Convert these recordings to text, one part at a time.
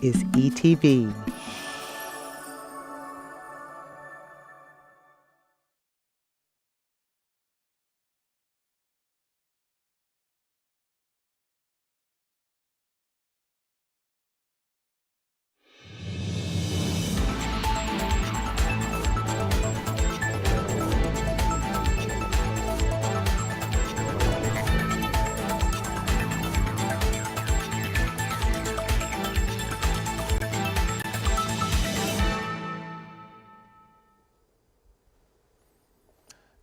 is ETV.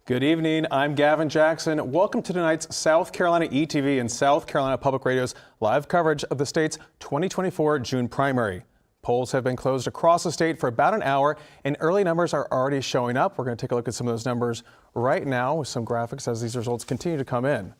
Good evening, I'm Gavin Jackson. Welcome to tonight's South Carolina ETV and South Carolina Public Radio's live coverage of the state's 2024 June primary. Polls have been closed across the state for about an hour and early numbers are already showing up. We're going to take a look at some of those numbers right now with some graphics as these results continue to come in.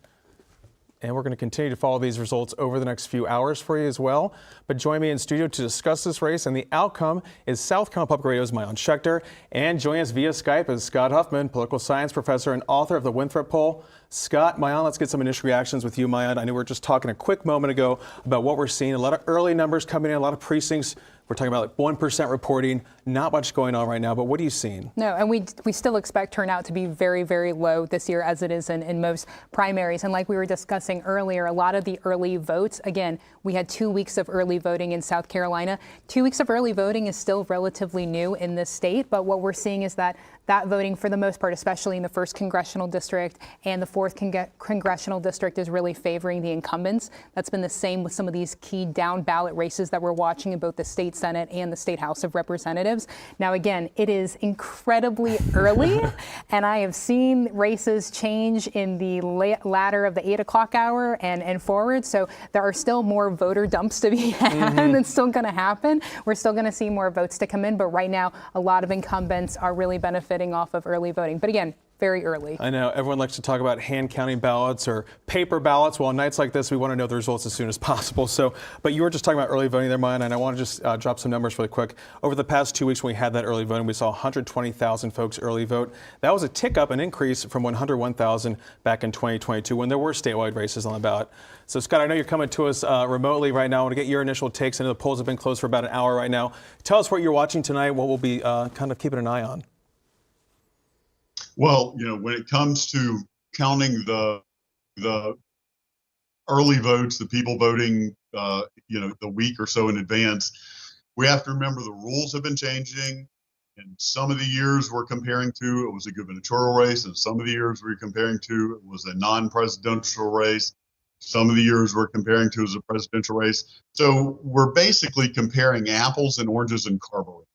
And we're going to continue to follow these results over the next few hours for you as well. But join me in studio to discuss this race and the outcome is South Carolina Public Radio's Maayan Schechter. And joining us via Skype is Scott Huffman, political science professor and author of the Winthrop poll. Scott, Maayan, let's get some initial reactions with you, Maayan. I know we were just talking a quick moment ago about what we're seeing. A lot of early numbers coming in, a lot of precincts. We're talking about like 1% reporting, not much going on right now, but what are you seeing? No, and we still expect turnout to be very, very low this year as it is in most primaries. And like we were discussing earlier, a lot of the early votes, again, we had 2 weeks of early voting in South Carolina. 2 weeks of early voting is still relatively new in this state, but what we're seeing is that voting for the most part, especially in the 1st congressional district and the 4th congressional district, is really favoring the incumbents. That's been the same with some of these key down ballot races that we're watching in both the state Senate and the state House of Representatives. Now, again, it is incredibly early, and I have seen races change in the latter of the 8 o'clock hour and forward. So there are still more voter dumps to be had. That's still going to happen. We're still going to see more votes to come in. But right now, a lot of incumbents are really benefiting off of early voting. But again, very early. I know everyone likes to talk about hand counting ballots or paper ballots. Well, on nights like this, we want to know the results as soon as possible. But you were just talking about early voting there, Maayan, and I want to just drop some numbers really quick. Over the past 2 weeks when we had that early voting, we saw 120,000 folks early vote. That was a tick up, an increase from 101,000 back in 2022 when there were statewide races on the ballot. So, Scott, I know you're coming to us remotely right now. I want to get your initial takes. I know the polls have been closed for about an hour right now. Tell us what you're watching tonight, what we'll be kind of keeping an eye on. Well, when it comes to counting the early votes, the people voting, the week or so in advance, we have to remember the rules have been changing. And some of the years we're comparing to, it was a gubernatorial race, and some of the years we're comparing to, it was a non-presidential race. Some of the years we're comparing to as a presidential race. So we're basically comparing apples and oranges and carburetors.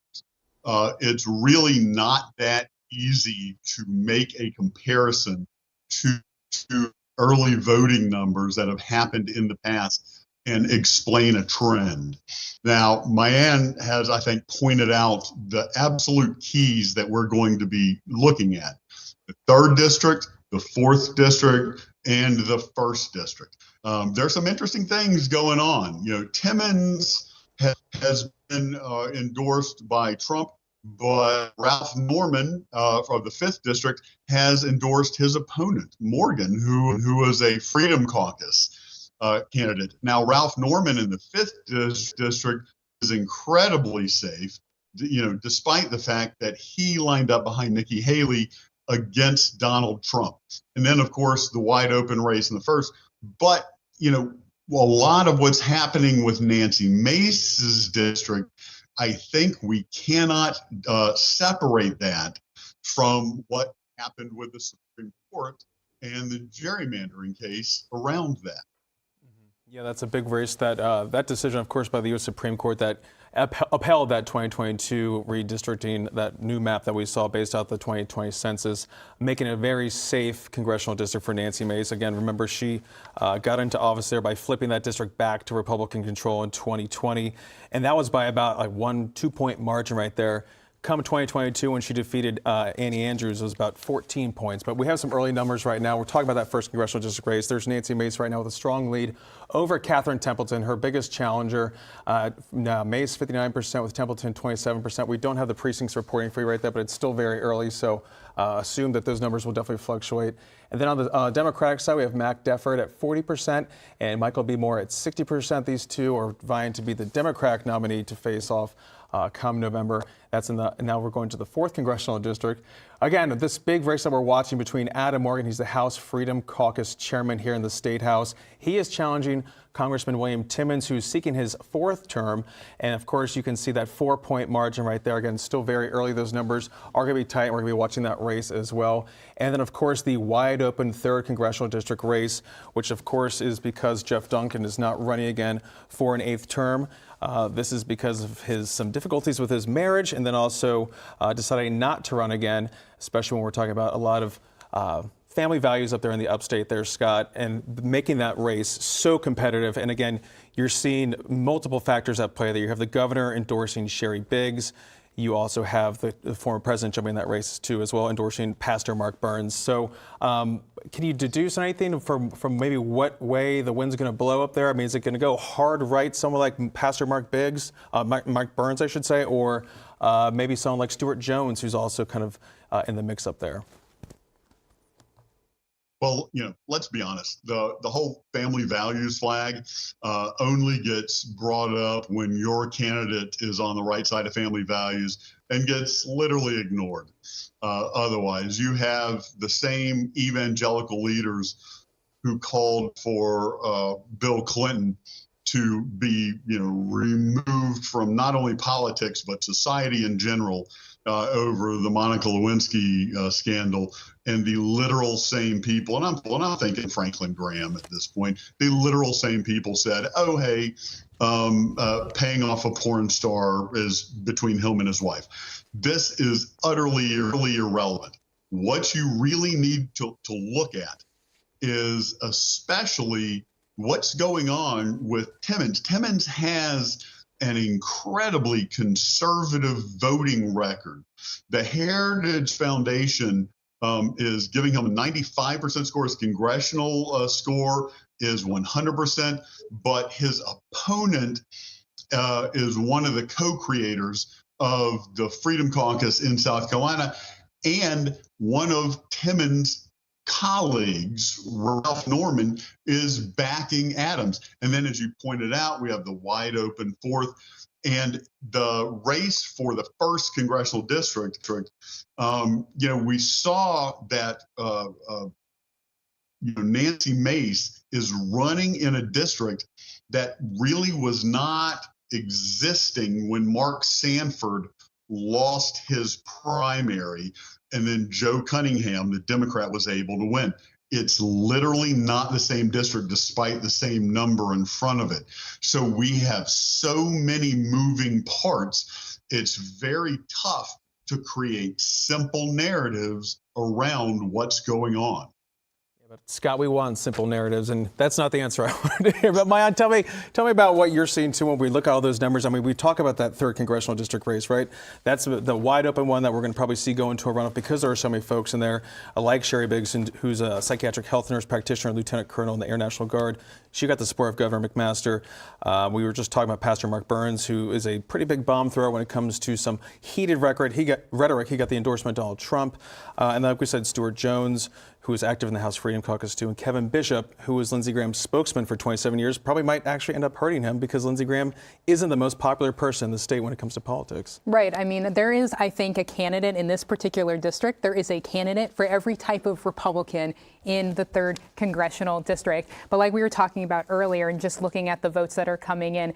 It's really not that easy to make a comparison to early voting numbers that have happened in the past and explain a trend. Now, Maayan has, I think, pointed out the absolute keys that we're going to be looking at. The 3rd district, the 4th district, and the 1st district. There's some interesting things going on. Timmons has been endorsed by Trump, but Ralph Norman from the 5th district has endorsed his opponent, Morgan, who was a Freedom Caucus candidate. Now, Ralph Norman in the 5th district is incredibly safe, despite the fact that he lined up behind Nikki Haley against Donald Trump. And then, of course, the wide open race in the 1st. But, a lot of what's happening with Nancy Mace's district, I think we cannot separate that from what happened with the Supreme Court and the gerrymandering case around that. Yeah, that's a big race. That decision, of course, by the U.S. Supreme Court that upheld that 2022 redistricting, that new map that we saw based off the 2020 census, making it a very safe congressional district for Nancy Mace. Again, remember, she got into office there by flipping that district back to Republican control in 2020. And that was by about a 1-2 point margin right there. Come 2022, when she defeated Annie Andrews, it was about 14 points. But we have some early numbers right now. We're talking about that 1st congressional district race. There's Nancy Mace right now with a strong lead over Catherine Templeton, her biggest challenger. Mace 59% with Templeton 27%. We don't have the precincts reporting for you right there, but it's still very early. So assume that those numbers will definitely fluctuate. And then on the Democratic side, we have Mac Defford at 40% and Michael B. Moore at 60%. These two are vying to be the Democratic nominee to face off come November. Now we're going to the 4th Congressional District. Again, this big race that we're watching between Adam Morgan, he's the House Freedom Caucus chairman here in the State House. He is challenging Congressman William Timmons, who's seeking his 4th term. And of course, you can see that 4-point margin right there. Again, still very early. Those numbers are going to be tight. We're going to be watching that race as well. And then, of course, the wide open 3rd Congressional District race, which, of course, is because Jeff Duncan is not running again for an 8th term. This is because of some difficulties with his marriage, and then also deciding not to run again, especially when we're talking about a lot of family values up there in the upstate there, Scott, and making that race so competitive. And again, you're seeing multiple factors at play there. You have the governor endorsing Sherry Biggs. You also have the former president jumping in that race too as well, endorsing Pastor Mark Burns. So can you deduce anything from maybe what way the wind's going to blow up there? I mean, is it going to go hard right, someone like Pastor Mark Biggs, Mark Burns, I should say, or maybe someone like Stuart Jones, who's also kind of in the mix up there? Well, let's be honest. The whole family values flag only gets brought up when your candidate is on the right side of family values and gets literally ignored. Otherwise, you have the same evangelical leaders who called for Bill Clinton to be, removed from not only politics but society in general over the Monica Lewinsky scandal, and the literal same people, and I'm not thinking Franklin Graham at this point, the literal same people said, oh, hey, paying off a porn star is between him and his wife. This is utterly irrelevant. What you really need to look at is especially what's going on with Timmons. Timmons has an incredibly conservative voting record. The Heritage Foundation is giving him a 95% score. His congressional score is 100%, but his opponent is one of the co-creators of the Freedom Caucus in South Carolina, and one of Timmons' colleagues, Ralph Norman, is backing Adams. And then, as you pointed out, we have the wide open 4th. And the race for the 1st Congressional District, we saw that Nancy Mace is running in a district that really was not existing when Mark Sanford lost his primary, and then Joe Cunningham, the Democrat, was able to win. It's literally not the same district despite the same number in front of it. So we have so many moving parts. It's very tough to create simple narratives around what's going on. But Scott, we want simple narratives, and that's not the answer I wanted to hear. But Maayan, tell me about what you're seeing too when we look at all those numbers. I mean, we talk about that 3rd Congressional District race, right? That's the wide open one that we're going to probably see go into a runoff because there are so many folks in there, like Sherry Biggs, who's a psychiatric health nurse practitioner, Lieutenant Colonel in the Air National Guard. She got the support of Governor McMaster. We were just talking about Pastor Mark Burns, who is a pretty big bomb thrower when it comes to some heated rhetoric. He got the endorsement of Donald Trump. And like we said, Stuart Jones, who is active in the House Freedom Caucus too, and Kevin Bishop, who was Lindsey Graham's spokesman for 27 years, probably might actually end up hurting him because Lindsey Graham isn't the most popular person in the state when it comes to politics. Right. I mean, there is, I think, a candidate in this particular district. There is a candidate for every type of Republican in the 3rd Congressional District. But like we were talking about earlier, and just looking at the votes that are coming in,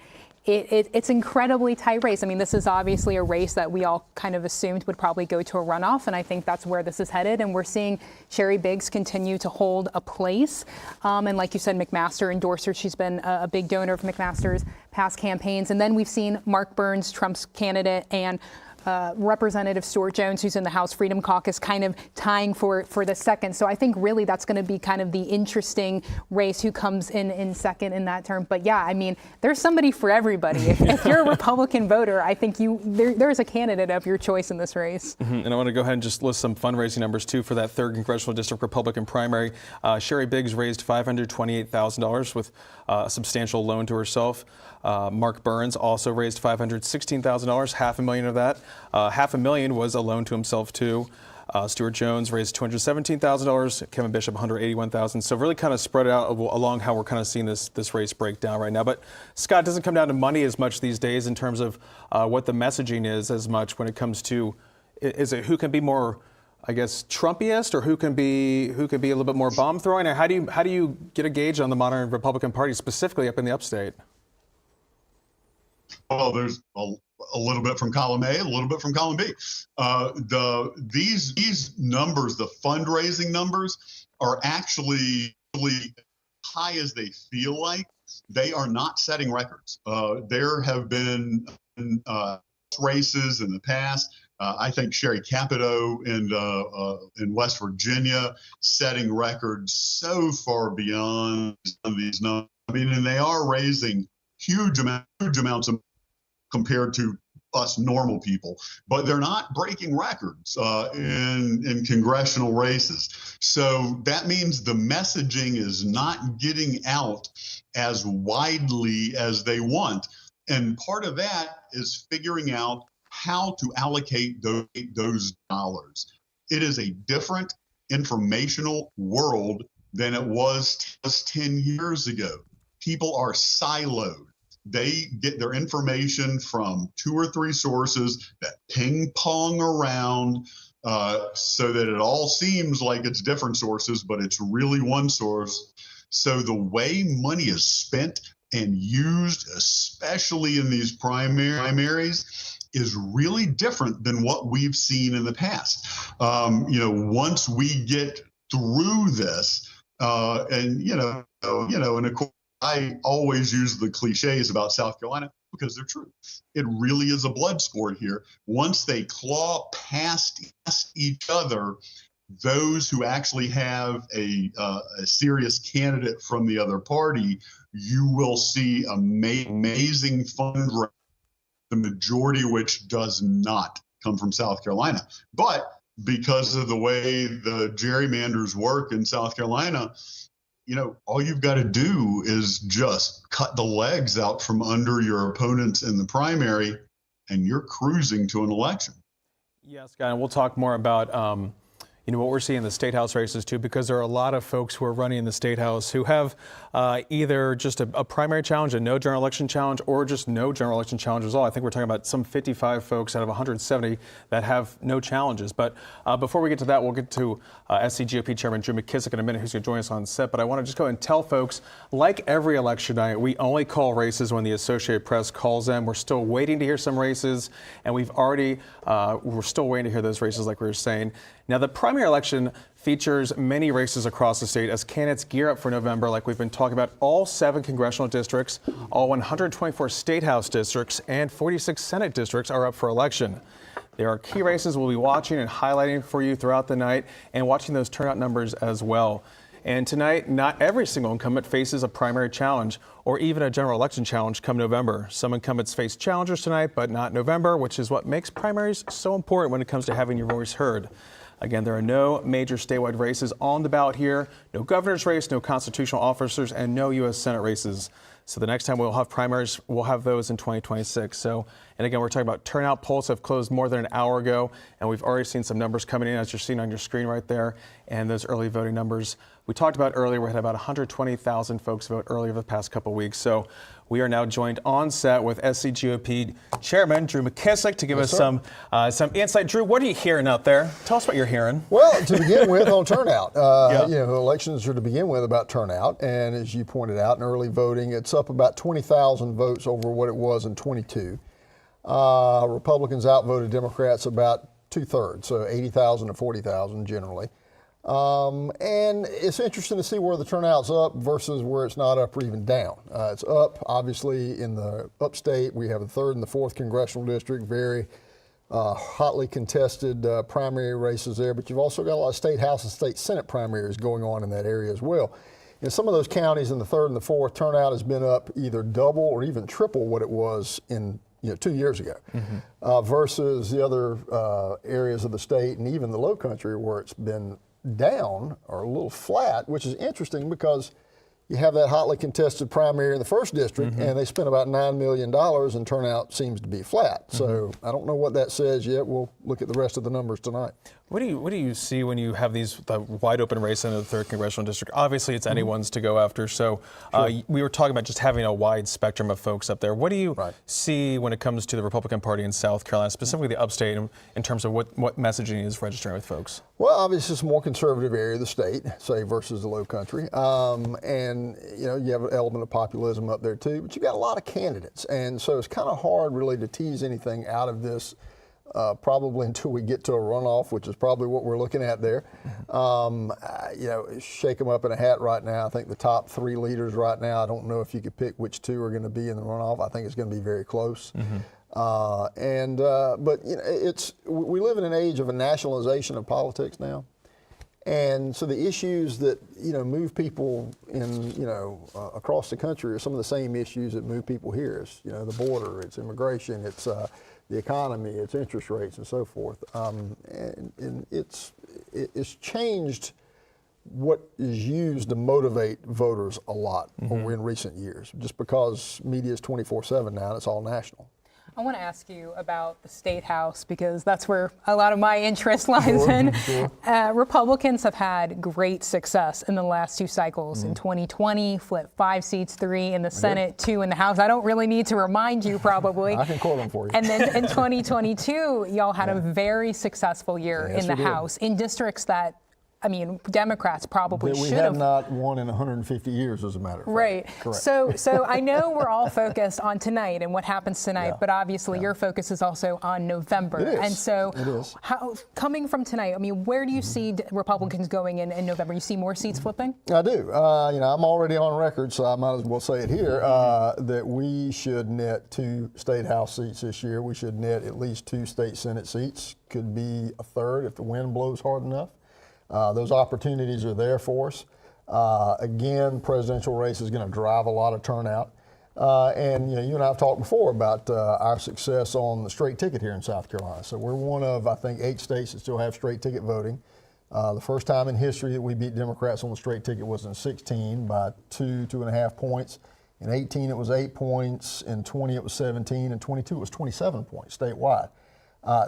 it's incredibly tight race. I mean, this is obviously a race that we all kind of assumed would probably go to a runoff, and I think that's where this is headed. And we're seeing Sherry Biggs continue to hold a place. And like you said, McMaster endorser. She's been a big donor of McMaster's past campaigns. And then we've seen Mark Burns, Trump's candidate, and Representative Stuart Jones, who's in the House Freedom Caucus, kind of tying for the 2nd. So I think really that's going to be kind of the interesting race, who comes in 2nd in that term. But yeah, I mean, there's somebody for everybody. If you're a Republican voter, I think there's a candidate of your choice in this race. Mm-hmm. And I want to go ahead and just list some fundraising numbers too for that 3rd Congressional District Republican primary. Sherry Biggs raised $528,000 with a substantial loan to herself. Mark Burns also raised $516,000, $500,000 of that. $500,000 was a loan to himself too. Stuart Jones raised $217,000. Kevin Bishop, $181,000. So really kind of spread out along how we're kind of seeing this race break down right now. But Scott, it doesn't come down to money as much these days in terms of what the messaging is as much when it comes to, is it who can be more, I guess, Trumpiest, or who can be a little bit more bomb throwing? Or how do you get a gauge on the modern Republican Party, specifically up in the upstate? Well, there's a little bit from column A, a little bit from column B. These numbers, the fundraising numbers, are actually really high as they feel like. They are not setting records. There have been races in the past. I think Sherry Capito in West Virginia setting records so far beyond these numbers. I mean, and they are raising huge amounts of compared to us normal people, but they're not breaking records in congressional races. So that means the messaging is not getting out as widely as they want. And part of that is figuring out how to allocate those dollars. It is a different informational world than it was just 10 years ago. People are siloed. They get their information from 2 or 3 sources that ping pong around so that it all seems like it's different sources, but it's really one source. So the way money is spent and used, especially in these primaries, is really different than what we've seen in the past. Once we get through this, and of course, I always use the cliches about South Carolina because they're true. It really is a blood sport here. Once they claw past each other, those who actually have a serious candidate from the other party, you will see amazing fundraising, the majority of which does not come from South Carolina. But because of the way the gerrymanders work in South Carolina, all you've got to do is just cut the legs out from under your opponents in the primary, and you're cruising to an election. Yes, Scott, and we'll talk more about what we're seeing in the state house races too, because there are a lot of folks who are running in the state house who have either just a primary challenge, a no general election challenge, or just no general election challenge at all. I think we're talking about some 55 folks out of 170 that have no challenges. But before we get to that, we'll get to SCGOP Chairman Drew McKissick in a minute, who's going to join us on set. But I want to just go and tell folks, like every election night, we only call races when the Associated Press calls them. We're still waiting to hear some races, and we're still waiting to hear those races, like we were saying. Now, the primary election features many races across the state as candidates gear up for November, like we've been talking about. All 7 congressional districts, all 124 state house districts, and 46 Senate districts are up for election. There are key races we'll be watching and highlighting for you throughout the night, and watching those turnout numbers as well. And tonight, not every single incumbent faces a primary challenge or even a general election challenge come November. Some incumbents face challengers tonight, but not November, which is what makes primaries so important when it comes to having your voice heard. Again, there are no major statewide races on the ballot here, no governor's race, no constitutional officers, and no U.S. Senate races. So the next time we'll have primaries, we'll have those in 2026. So, and again, we're talking about turnout. Polls have closed more than an hour ago, and we've already seen some numbers coming in, as you're seeing on your screen right there, and those early voting numbers. We talked about earlier, we had about 120,000 folks vote earlier the past couple of weeks. So we are now joined on set with SCGOP Chairman Drew McKissick to give us some insight. Drew, what are you hearing out there? Tell us what you're hearing. Well, to begin with, on turnout, elections are to begin with about turnout, and as you pointed out, in early voting, it's up about 20,000 votes over what it was in 22. Republicans outvoted Democrats about 2/3, so 80,000 to 40,000 generally. And it's interesting to see where the turnout's up versus where it's not up or even down. It's up, obviously, in the upstate. We have the 3rd and the 4th congressional district, very hotly contested primary races there. But you've also got a lot of state house and state senate primaries going on in that area as well. In some of those counties in the 3rd and the 4th, turnout has been up either double or even triple what it was in 2 years ago, versus the other areas of the state and even the low country where it's been down or a little flat, which is interesting because you have that hotly contested primary in the first district, and they spent about $9 million, and turnout seems to be flat. So I don't know what that says yet. We'll look at the rest of the numbers tonight. What do you see when you have the wide open race in the 3rd congressional district? Obviously, it's anyone's to go after. So we were talking about just having a wide spectrum of folks up there. What do you see when it comes to the Republican Party in South Carolina, specifically the upstate, in terms of what messaging is registering with folks? Well, obviously, it's a more conservative area of the state, say, versus the Low Country, and you have an element of populism up there too. But you got a lot of candidates, and so it's kind of hard, really, to tease anything out of this. Probably until we get to a runoff, which is probably what we're looking at there. Shake them up in a hat right now. I think the top 3 leaders right now, I don't know if you could pick which 2 are going to be in the runoff. I think it's going to be very close. But we live in an age of a nationalization of politics now. And so the issues that, move people across the country are some of the same issues that move people here. It's, the border, it's immigration, it's the economy, it's interest rates, and so forth. And it's changed what is used to motivate voters a lot over in recent years, just because media is 24/7 now and it's all national. I want to ask you about the State House, because that's where a lot of my interest lies in. Republicans have had great success in the last 2 cycles. In 2020, flipped 5 seats, 3 in the Senate, 2 in the House. I don't really need to remind you, probably. I can quote them for you. And then in 2022, y'all had a very successful year in the House, in districts that, Democrats probably should have. We have not won in 150 years, as a matter of fact. Right. Correct. So I know we're all focused on tonight and what happens tonight, but obviously your focus is also on November. It is. And so it is. Coming from tonight, where do you see Republicans going in November? You see more seats flipping? I do. I'm already on record, so I might as well say it here, that we should net 2 State House seats this year. We should net at least 2 State Senate seats. Could be a third if the wind blows hard enough. Those opportunities are there for us. Again, presidential race is going to drive a lot of turnout. And you and I have talked before about our success on the straight ticket here in South Carolina. So we're one of, I think, 8 states that still have straight ticket voting. The first time in history that we beat Democrats on the straight ticket was in 16 by 2.5 points. In 18, it was 8 points. In 20, it was 17. In 22, it was 27 points statewide.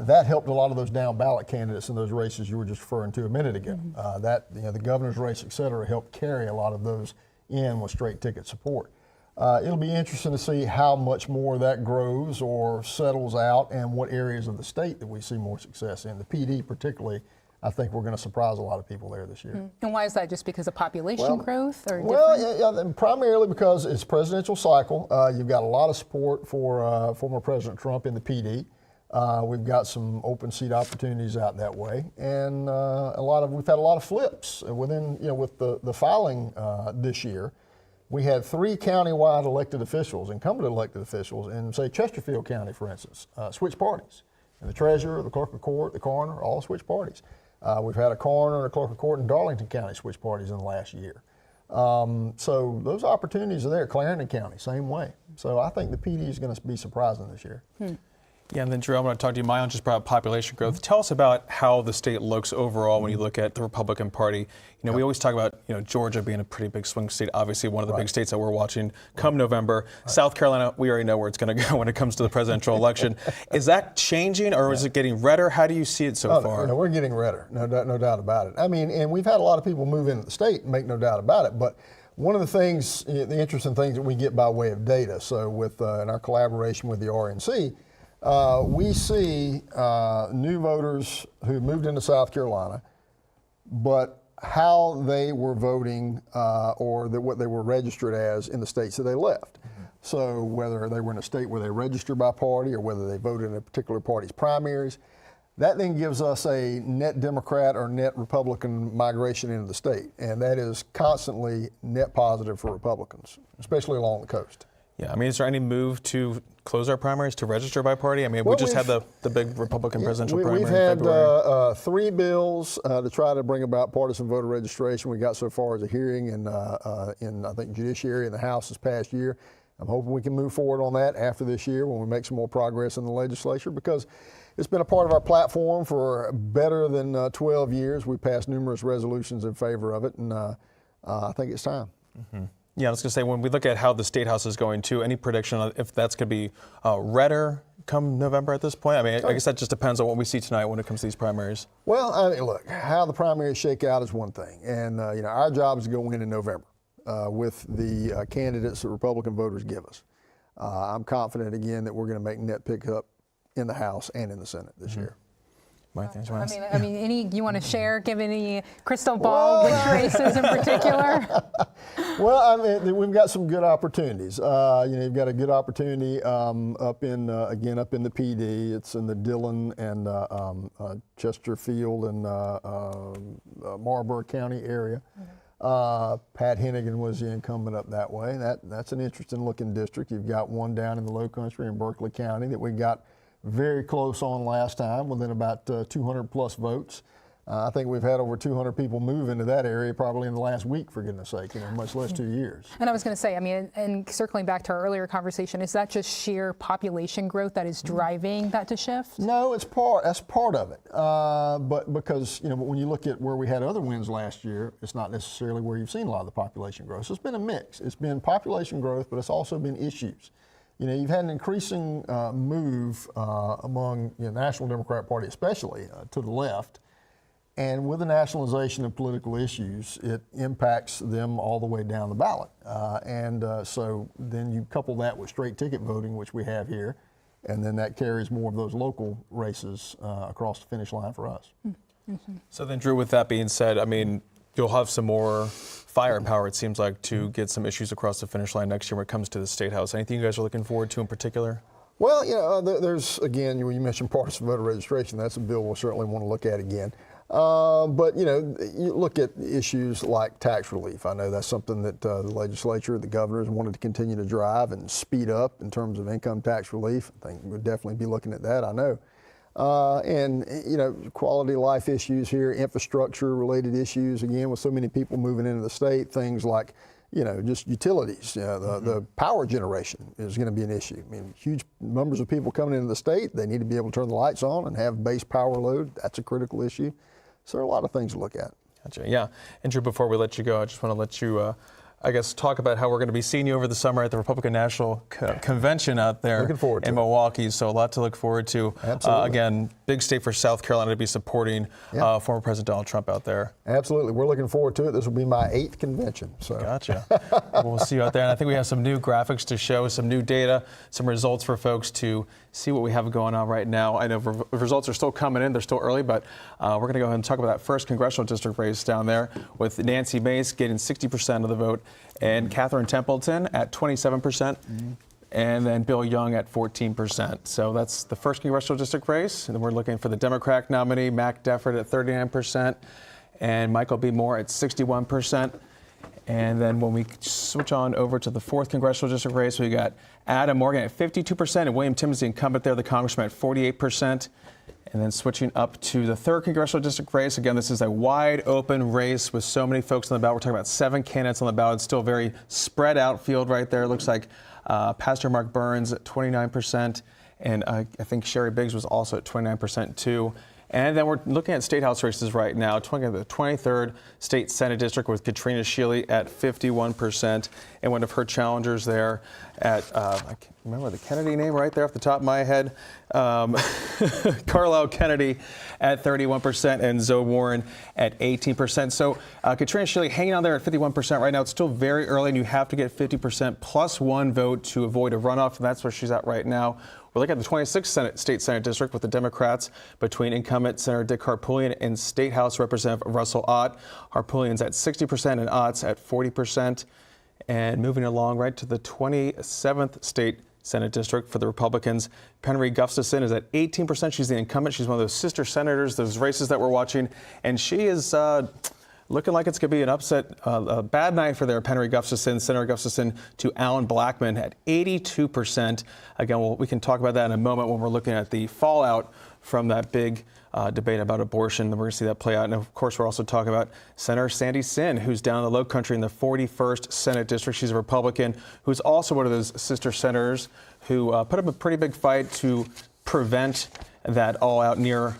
That helped a lot of those down ballot candidates in those races you were just referring to a minute ago. The governor's race, et cetera, helped carry a lot of those in with straight ticket support. It'll be interesting to see how much more that grows or settles out, and what areas of the state that we see more success in. The PD particularly, I think we're going to surprise a lot of people there this year. And why is that? Just because of population growth? Or primarily because it's presidential cycle. You've got a lot of support for former President Trump in the PD. We've got some open seat opportunities out that way, and we've had a lot of flips within, with the filing this year. We had 3 countywide elected officials, incumbent elected officials, in, say, Chesterfield County, for instance, switch parties. And the treasurer, the clerk of court, the coroner, all switch parties. We've had a coroner and a clerk of court in Darlington County switch parties in the last year. So those opportunities are there. Clarendon County, same way. So I think the PD is going to be surprising this year. Yeah, and then Drew, I'm going to talk to you. Myon just brought up population growth. Tell us about how the state looks overall when you look at the Republican Party. We always talk about Georgia being a pretty big swing state, obviously one of the big states that we're watching come November. South Carolina, we already know where it's going to go when it comes to the presidential election. Is that changing, or is it getting redder? How do you see it so far? We're getting redder, no doubt about it. And we've had a lot of people move into the state, make no doubt about it. But one of the things, the interesting things that we get by way of data, so with in our collaboration with the RNC, we see new voters who moved into South Carolina, but how they were voting or what they were registered as in the states that they left. So whether they were in a state where they registered by party or whether they voted in a particular party's primaries, that then gives us a net Democrat or net Republican migration into the state. And that is constantly net positive for Republicans, especially along the coast. Yeah, is there any move to close our primaries to register by party? We just had the big Republican presidential primary in February. We've had 3 bills to try to bring about partisan voter registration. We got so far as a hearing in I think, Judiciary in the House this past year. I'm hoping we can move forward on that after this year when we make some more progress in the legislature, because it's been a part of our platform for better than 12 years. We passed numerous resolutions in favor of it, and I think it's time. Yeah, I was going to say, when we look at how the State House is going to, any prediction on if that's going to be redder come November at this point? I mean, I guess that just depends on what we see tonight when it comes to these primaries. Well, I mean, look, how the primaries shake out is one thing. And, you know, our job is to go in November with the candidates that Republican voters give us. I'm confident, again, that we're going to make net pickup in the House and in the Senate this year. Mike, I mean, any you want to share? Give any crystal ball which races in particular? Well, I mean, we've got some good opportunities. You know, you've got a good opportunity up in up in the PD. It's in the Dillon and Chesterfield and Marlborough County area. Pat Hennigan was the incumbent up that way. That's an interesting looking district. You've got one down in the Low Country in Berkeley County that we got very close on last time, within about 200 plus votes. I think we've had over 200 people move into that area probably in the last week, for goodness sake, you know, much less 2 years. And I was going to say, I mean, and circling back to our earlier conversation, is that just sheer population growth that is driving that to shift? No, that's part of it. But because, you know, when you look at where we had other wins last year, it's not necessarily where you've seen a lot of the population growth. So it's been a mix. It's been population growth, but it's also been issues. You know, you've had an increasing move among the National Democrat Party, especially to the left. And with the nationalization of political issues, it impacts them all the way down the ballot. So then you couple that with straight ticket voting, which we have here, and then that carries more of those local races across the finish line for us. Mm-hmm. So then, Drew, with that being said, I mean, you'll have some more firepower, it seems like, to get some issues across the finish line next year when it comes to the State House. Anything you guys are looking forward to in particular? Well, you know, there's, again, you mentioned partisan voter registration. That's a bill we'll certainly want to look at again. But, you know, you look at issues like tax relief. I know that's something that the legislature, the governors wanted to continue to drive and speed up in terms of income tax relief. I think we'll definitely be looking at that, I know. And, you know, quality of life issues here, infrastructure related issues, again, with so many people moving into the state, things like, you know, just utilities, you know, the power generation is going to be an issue. I mean, huge numbers of people coming into the state, they need to be able to turn the lights on and have base power load. That's a critical issue. So there are a lot of things to look at. Gotcha. Yeah. And Drew, before we let you go, I just want to let you, I guess, talk about how we're going to be seeing you over the summer at the Republican National Convention out there in Milwaukee. So a lot to look forward to. Absolutely. Again, big state for South Carolina to be supporting former President Donald Trump out there. Absolutely. We're looking forward to it. This will be my 8th convention. So. Gotcha. We'll see you out there. And I think we have some new graphics to show, some new data, some results for folks to see what we have going on right now. I know results are still coming in. They're still early, but we're going to go ahead and talk about that first congressional district race down there with Nancy Mace getting 60% of the vote and Catherine Templeton at 27%. And then Bill Young at 14%. So that's the first congressional district race. And then we're looking for the Democratic nominee, Mac Defford, at 39%, and Michael B. Moore at 61%. And then when we switch on over to the 4th congressional district race, we got Adam Morgan at 52%, and William Timmons, the incumbent there, the congressman, at 48%. And then switching up to the 3rd congressional district race. Again, this is a wide open race with so many folks on the ballot. We're talking about 7 candidates on the ballot. It's still a very spread out field right there. It looks like Pastor Mark Burns at 29%, and I think Sherry Biggs was also at 29% too. And then we're looking at state house races right now. The 23rd State Senate District with Katrina Shealy at 51%, and one of her challengers there at, I can't remember the Kennedy name right there off the top of my head, Carlisle Kennedy at 31%, and Zoe Warren at 18%. So Katrina Shealy hanging on there at 51% right now. It's still very early, and you have to get 50% plus 1 vote to avoid a runoff, and that's where she's at right now. We're looking at the 26th State Senate District with the Democrats between incumbent Senator Dick Harpootlian and State House Representative Russell Ott. Harpootlian's at 60% and Ott's at 40%. And moving along right to the 27th State Senate District for the Republicans, Penry Gustafson is at 18%. She's the incumbent. She's one of those sister senators, those races that we're watching. And she is looking like it's going to be an upset, a bad night for their Penry Gustafson, Senator Gustafson, to Alan Blackman at 82%. Again, we can talk about that in a moment when we're looking at the fallout from that big debate about abortion. We're going to see that play out. And of course, we're also talking about Senator Sandy Sin, who's down in the Low Country in the 41st Senate District. She's a Republican who's also one of those sister senators who put up a pretty big fight to prevent that all-out near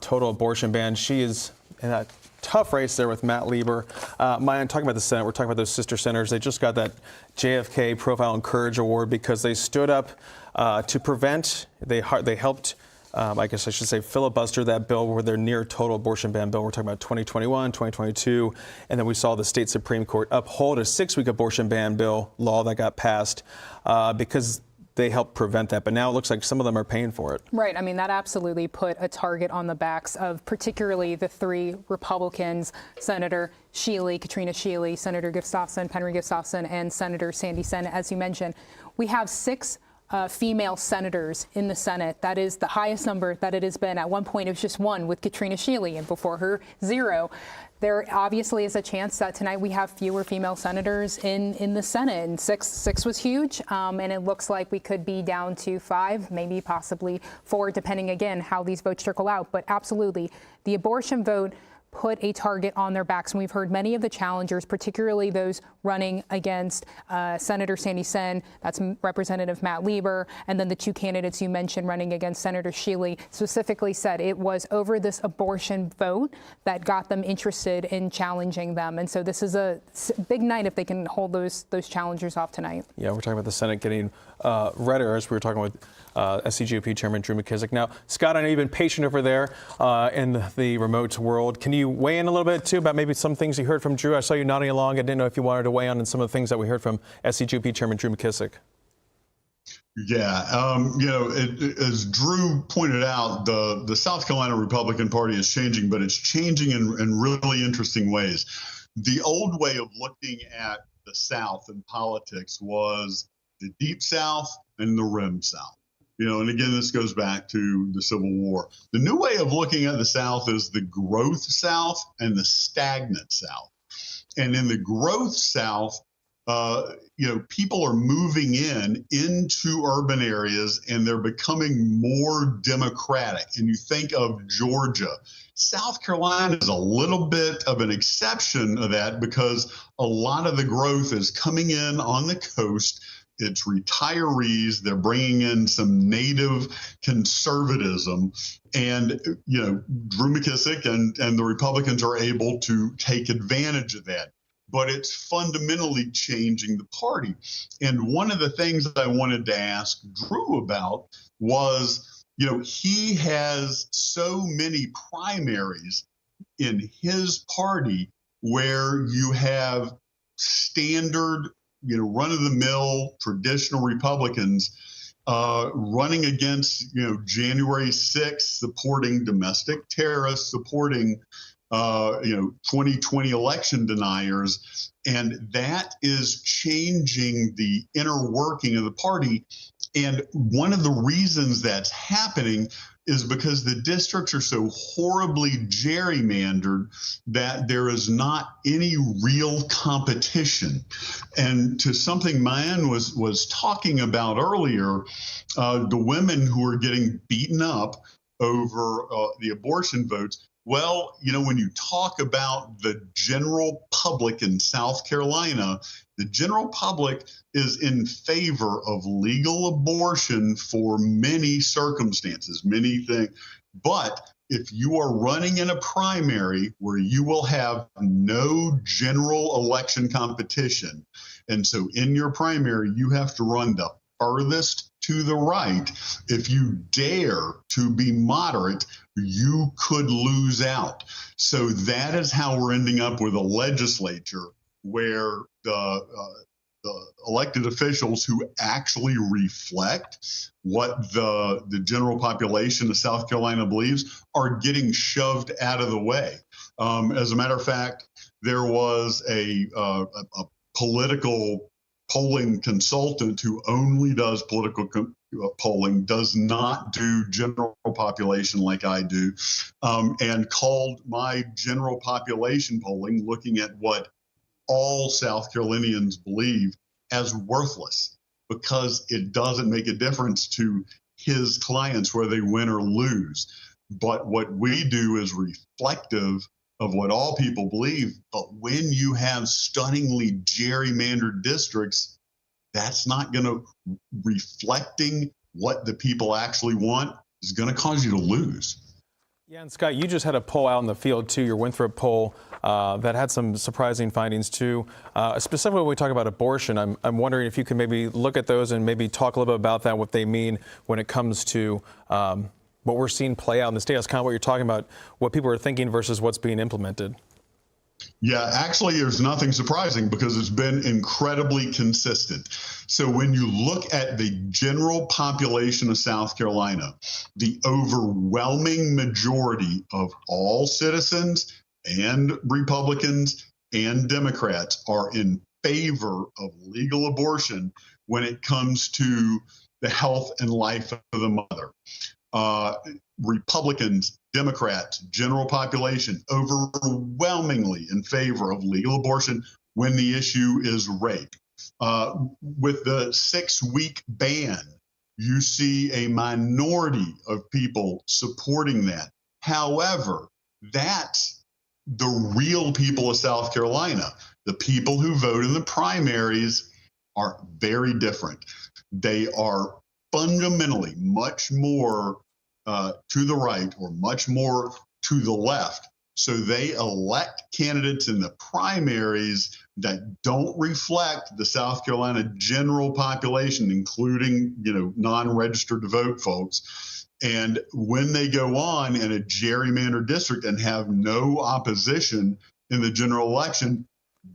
total abortion ban. She is in that tough race there with Matt Lieber. Mayan, talking about the Senate, we're talking about those sister senators. They just got that JFK Profile and Courage Award because they stood up to prevent, they helped, I guess I should say, filibuster that bill where they're near total abortion ban bill. We're talking about 2021, 2022, and then we saw the state Supreme Court uphold a 6-week abortion ban bill law that got passed because they helped prevent that. But now it looks like some of them are paying for it. Right. I mean, that absolutely put a target on the backs of particularly the 3 Republicans, Senator Shealy, Katrina Shealy, Senator Gustafson, Penry Gustafson, and Senator Sandy Senate. As you mentioned, we have 6 female senators in the Senate. That is the highest number that it has been. At one point, it was just 1 with Katrina Shealy, and before her, 0. There obviously is a chance that tonight we have fewer female senators in the Senate, and 6 was huge, and it looks like we could be down to 5, maybe possibly 4, depending again how these votes trickle out. But absolutely, the abortion vote put a target on their backs. And we've heard many of the challengers, particularly those running against Senator Sandy Senn, that's Representative Matt Lieber, and then the 2 candidates you mentioned running against Senator Shealy, specifically said it was over this abortion vote that got them interested in challenging them. And so this is a big night if they can hold those challengers off tonight. Yeah, we're talking about the Senate getting redder, as we were talking with SCGOP Chairman Drew McKissick. Now, Scott, I know you've been patient over there in the remote world. Can you weigh in a little bit, too, about maybe some things you heard from Drew? I saw you nodding along. I didn't know if you wanted to weigh on some of the things that we heard from SCGOP Chairman Drew McKissick. Yeah, as Drew pointed out, the South Carolina Republican Party is changing, but it's changing in really interesting ways. The old way of looking at the South in politics was the Deep South and the Rim South. And again, this goes back to the Civil War. The new way of looking at the South is the growth South and the stagnant South. And in the growth South, people are moving into urban areas and they're becoming more democratic. And you think of Georgia. South Carolina is a little bit of an exception of that because a lot of the growth is coming in on the coast. It's retirees. They're bringing in some native conservatism. And, Drew McKissick and the Republicans are able to take advantage of that. But it's fundamentally changing the party. And one of the things that I wanted to ask Drew about was, he has so many primaries in his party where you have standard, run-of-the-mill traditional Republicans running against, January 6th, supporting domestic terrorists, supporting 2020 election deniers, and that is changing the inner working of the party. And one of the reasons that's happening is because the districts are so horribly gerrymandered that there is not any real competition. And to something Mayan was talking about earlier, the women who are getting beaten up over the abortion votes. Well, when you talk about the general public in South Carolina, the general public is in favor of legal abortion for many circumstances, many things. But if you are running in a primary where you will have no general election competition, and so in your primary, you have to run the furthest to the right. If you dare to be moderate, you could lose out. So that is how we're ending up with a legislature where the elected officials who actually reflect what the general population of South Carolina believes are getting shoved out of the way. As a matter of fact, there was a political polling consultant who only does political polling, does not do general population like I do, and called my general population polling, looking at what all South Carolinians believe, as worthless because it doesn't make a difference to his clients where they win or lose. But what we do is reflective of what all people believe. But when you have stunningly gerrymandered districts, that's not going to reflecting what the people actually want is going to cause you to lose. Yeah, and Scott, you just had a poll out in the field too, your Winthrop poll, that had some surprising findings too. Specifically when we talk about abortion, I'm wondering if you can maybe look at those and maybe talk a little bit about that, what they mean when it comes to what we're seeing play out in the state. That's kind of what you're talking about, what people are thinking versus what's being implemented. Yeah, actually, there's nothing surprising because it's been incredibly consistent. So when you look at the general population of South Carolina, the overwhelming majority of all citizens and Republicans and Democrats are in favor of legal abortion when it comes to the health and life of the mother. Republicans, Democrats, general population overwhelmingly in favor of legal abortion when the issue is rape. With the 6-week ban, you see a minority of people supporting that. However, that's the real people of South Carolina. The people who vote in the primaries are very different. They are fundamentally much more to the right or much more to the left. So they elect candidates in the primaries that don't reflect the South Carolina general population, including, non-registered to vote folks. And when they go on in a gerrymandered district and have no opposition in the general election,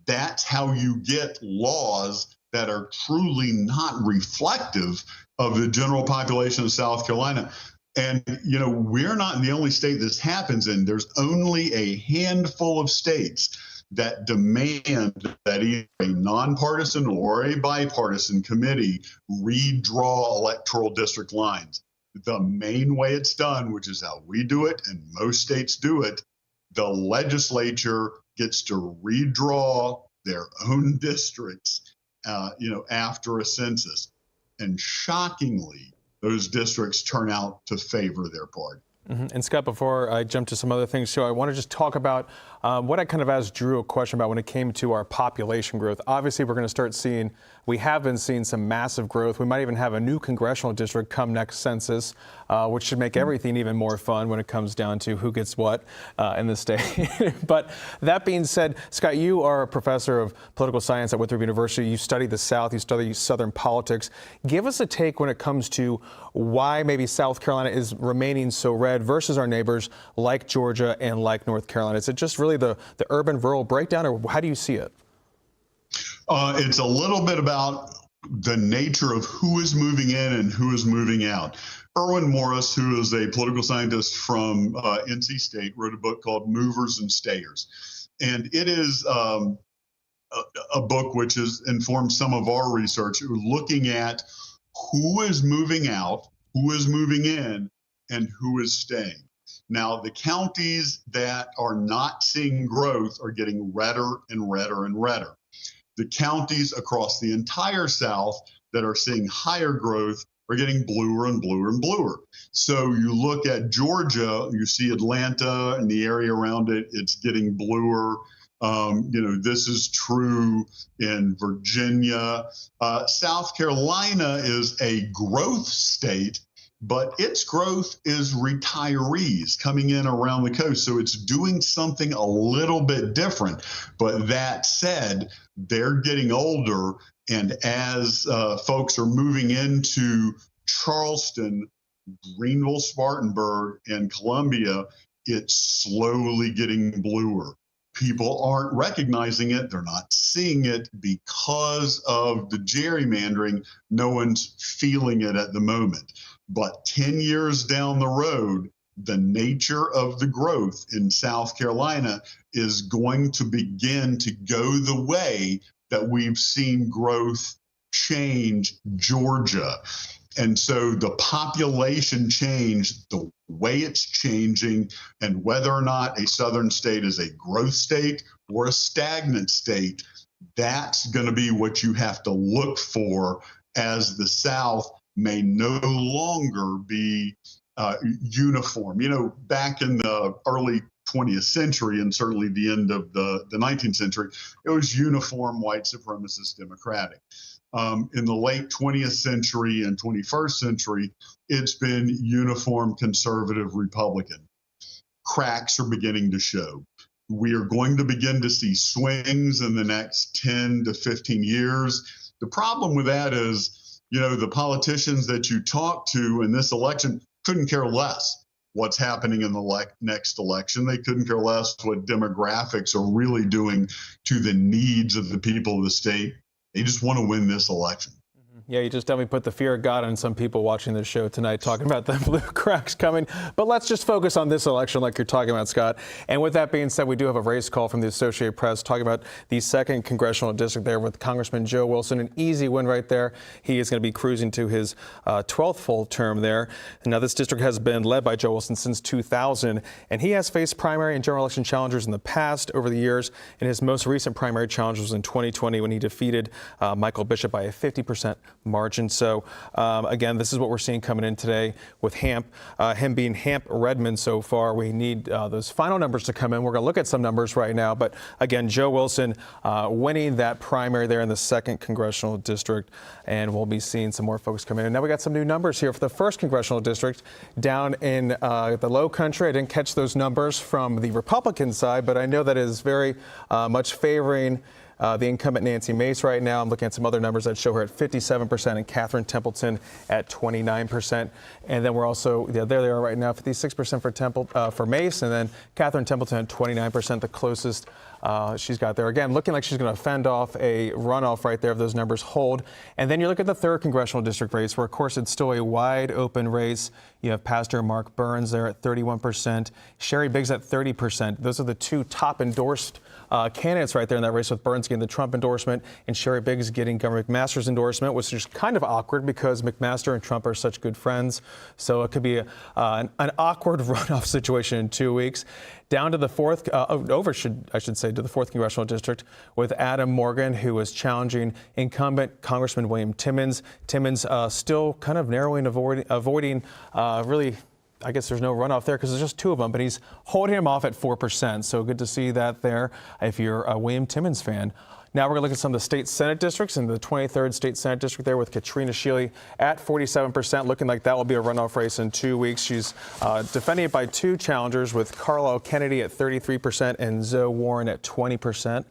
that's how you get laws that are truly not reflective of the general population of South Carolina. And, we're not the only state this happens in. There's only a handful of states that demand that either a nonpartisan or a bipartisan committee redraw electoral district lines. The main way it's done, which is how we do it, and most states do it, the legislature gets to redraw their own districts, after a census. And shockingly, those districts turn out to favor their party. And Scott, before I jump to some other things, so I want to just talk about what I kind of asked Drew a question about when it came to our population growth. Obviously, we're going to start seeing, we have been seeing some massive growth. We might even have a new congressional district come next census, which should make everything even more fun when it comes down to who gets what in the state. But that being said, Scott, you are a professor of political science at Winthrop University. You study the South, you study Southern politics. Give us a take when it comes to why maybe South Carolina is remaining so red versus our neighbors like Georgia and like North Carolina. Is it just really the urban-rural breakdown, or how do you see it? It's a little bit about the nature of who is moving in and who is moving out. Erwin Morris, who is a political scientist from NC State, wrote a book called Movers and Stayers. And it is a book which has informed some of our research, looking at who is moving out, who is moving in, and who is staying. Now, the counties that are not seeing growth are getting redder and redder and redder. The counties across the entire South that are seeing higher growth are getting bluer and bluer and bluer. So you look at Georgia, you see Atlanta and the area around it, it's getting bluer. This is true in Virginia. South Carolina is a growth state, but its growth is retirees coming in around the coast. So it's doing something a little bit different. But that said, they're getting older. And as folks are moving into Charleston, Greenville, Spartanburg, and Columbia, it's slowly getting bluer. People aren't recognizing it. They're not seeing it because of the gerrymandering. No one's feeling it at the moment. But 10 years down the road, the nature of the growth in South Carolina is going to begin to go the way that we've seen growth change Georgia. And so the population change, the way it's changing, and whether or not a southern state is a growth state or a stagnant state, that's going to be what you have to look for, as the South may no longer be uniform. Back in the early 20th century and certainly the end of the 19th century, it was uniform white supremacist Democratic. In the late 20th century and 21st century, it's been uniform conservative Republican. cracks are beginning to show. We are going to begin to see swings in the next 10 to 15 years. The problem with that is, the politicians that you talk to in this election couldn't care less what's happening in the next election. They couldn't care less what demographics are really doing to the needs of the people of the state. They just want to win this election. Yeah, you just definitely put the fear of God on some people watching this show tonight, talking about the blue cracks coming. But let's just focus on this election like you're talking about, Scott. And with that being said, we do have a race call from the Associated Press talking about the 2nd congressional district there with Congressman Joe Wilson. An easy win right there. He is going to be cruising to his 12th full term there. And now this district has been led by Joe Wilson since 2000, and he has faced primary and general election challengers in the past over the years. And his most recent primary challenge was in 2020 when he defeated Michael Bishop by a 50% margin. So again, this is what we're seeing coming in today with him being Redmond so far. We need those final numbers to come in. We're going to look at some numbers right now, but again, Joe Wilson winning that primary there in the 2nd congressional district, and we'll be seeing some more folks come in. And now we got some new numbers here for the 1st congressional district down in the Low Country. I didn't catch those numbers from the Republican side, but I know that is very much favoring the incumbent Nancy Mace right now. I'm looking at some other numbers that show her at 57% and Catherine Templeton at 29%. And then we're also, there they are right now, 56% for Mace, and then Catherine Templeton at 29%, the closest she's got there. Again, looking like she's going to fend off a runoff right there if those numbers hold. And then you look at the 3rd congressional district race, where, of course, it's still a wide open race. You have Pastor Mark Burns there at 31%, Sherry Biggs at 30%. Those are the two top endorsed candidates right there in that race, with Burns getting the Trump endorsement and Sherry Biggs getting Governor McMaster's endorsement, which is kind of awkward because McMaster and Trump are such good friends. So it could be an awkward runoff situation in 2 weeks. Down to the 4th, to the 4th congressional district with Adam Morgan, who is challenging incumbent Congressman William Timmons. Timmons still kind of narrowing, avoiding really. I guess there's no runoff there because there's just 2 of them, but he's holding him off at 4%. So good to see that there if you're a William Timmons fan. Now we're going to look at some of the state Senate districts, and the 23rd state Senate district there with Katrina Shealy at 47%, looking like that will be a runoff race in 2 weeks. She's defending it by 2 challengers, with Carlisle Kennedy at 33% and Zoe Warren at 20%.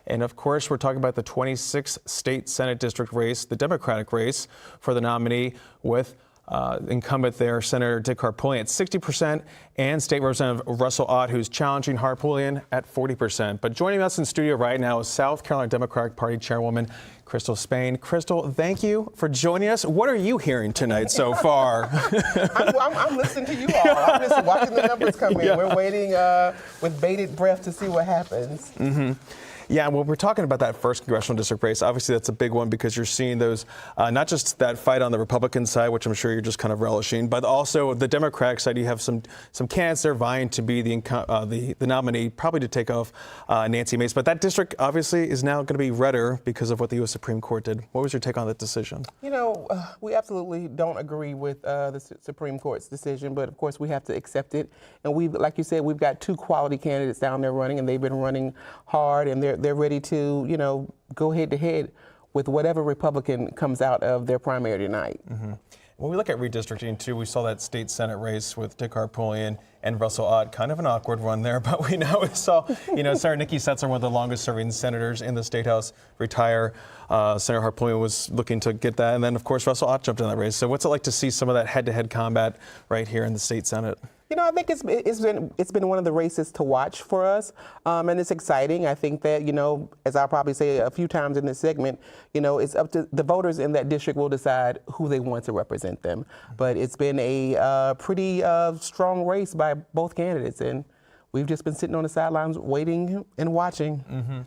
And of course, we're talking about the 26th state Senate district race, the Democratic race for the nominee, with incumbent there, Senator Dick Harpootlian at 60%, and State Representative Russell Ott, who's challenging Harpootlian at 40%. But joining us in studio right now is South Carolina Democratic Party Chairwoman Crystal Spain. Crystal, thank you for joining us. What are you hearing tonight so far? I'm listening to you all. I'm just watching the numbers come in. Yeah. We're waiting with bated breath to see what happens. Mm-hmm. Yeah, well, we're talking about that 1st congressional district race. Obviously, that's a big one because you're seeing those, not just that fight on the Republican side, which I'm sure you're just kind of relishing, but also the Democratic side. You have some candidates there vying to be the nominee, probably to take off Nancy Mace. But that district obviously is now going to be redder because of what the U.S. Supreme Court did. What was your take on that decision? We absolutely don't agree with the Supreme Court's decision, but of course we have to accept it. And like you said, we've got 2 quality candidates down there running, and they've been running hard, and they're ready to, go head to head with whatever Republican comes out of their primary tonight. Mm-hmm. When we look at redistricting, too, we saw that state Senate race with Dick Harpootlian and Russell Ott, kind of an awkward one there, but we now saw, Senator Nikki Setzer, one of the longest-serving senators in the State House, retire. Senator Harpootlian was looking to get that, and then, of course, Russell Ott jumped in that race. So what's it like to see some of that head-to-head combat right here in the state Senate? I think it's been one of the races to watch for us, and it's exciting. I think that, as I'll probably say a few times in this segment, it's up to the voters in that district will decide who they want to represent them. But it's been a pretty strong race by both candidates, and we've just been sitting on the sidelines waiting and watching. Mm-hmm.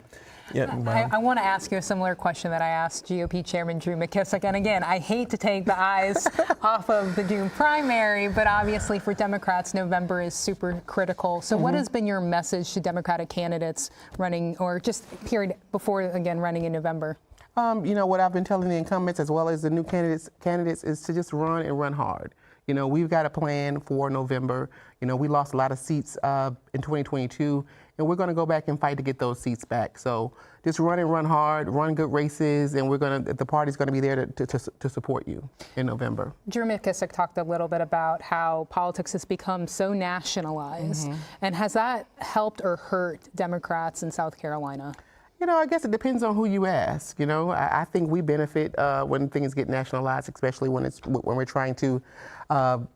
Yeah, I want to ask you a similar question that I asked GOP Chairman Drew McKissick. And again, I hate to take the eyes off of the June primary, but obviously for Democrats, November is super critical. So what has been your message to Democratic candidates running, or just period before, again, running in November? What I've been telling the incumbents as well as the new candidates is to just run and run hard. We've got a plan for November. We lost a lot of seats in 2022, and we're going to go back and fight to get those seats back. So just run and run hard, run good races, and the party's going to be there to support you in November. Drew McKissick talked a little bit about how politics has become so nationalized, and has that helped or hurt Democrats in South Carolina? You know, I guess it depends on who you ask. You know, I think we benefit when things get nationalized, especially when we're trying to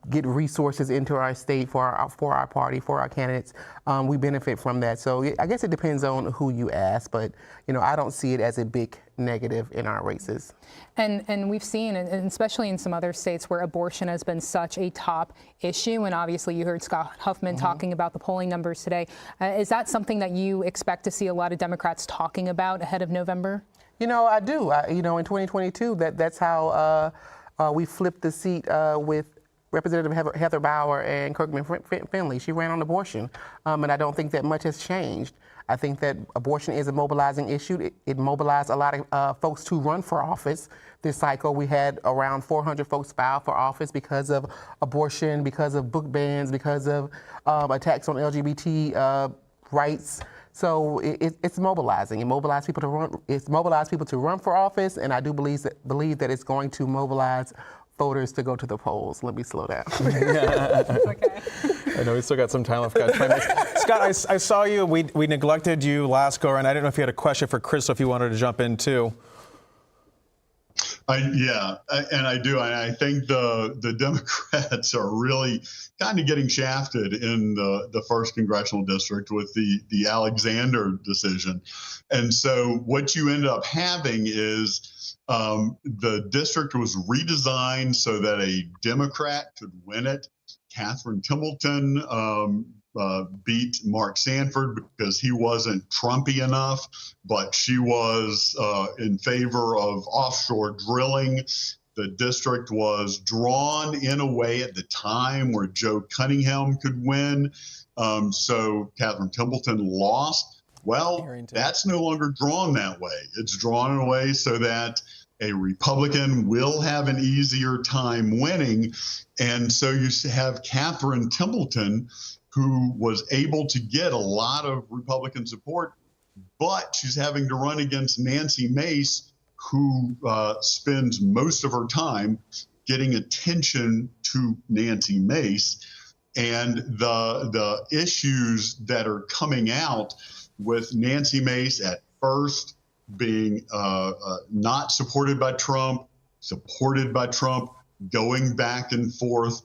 get resources into our state for our party, for our candidates. We benefit from that. So I guess it depends on who you ask, but you know, I don't see it as a big negative in our races. And we've seen, and especially in some other states where abortion has been such a top issue, and obviously you heard Scott Huffman talking about the polling numbers today. Is that something that you expect to see a lot of Democrats talking about ahead of November? You know, I do. You know, in 2022, that's how we flipped the seat with Representative Heather Bauer and Kirkman Finley. She ran on abortion, and I don't think that much has changed. I think that abortion is a mobilizing issue. It mobilized a lot of folks to run for office this cycle. We had around 400 folks file for office because of abortion, because of book bans, because of attacks on LGBT rights. So it's mobilizing. It mobilized people to run. It's mobilized people to run for office, and I do believe that it's going to mobilize voters to go to the polls. Let me slow down. Okay. I know we still got some time left, guys. Scott, I saw you. We neglected you last go around. I didn't know if you had a question for Chris, if you wanted to jump in too. And I do. I think the Democrats are really kind of getting shafted in the first congressional district with the Alexander decision. And so what you end up having is the district was redesigned so that a Democrat could win it. Catherine Templeton beat Mark Sanford because he wasn't Trumpy enough, but she was in favor of offshore drilling. The district was drawn in a way at the time where Joe Cunningham could win. So Catherine Templeton lost. Well, that's no longer drawn that way. It's drawn in a way so that a Republican will have an easier time winning. And so you have Catherine Templeton, who was able to get a lot of Republican support, but she's having to run against Nancy Mace, who spends most of her time getting attention to Nancy Mace. And the issues that are coming out with Nancy Mace at first being not supported by Trump, supported by Trump, going back and forth.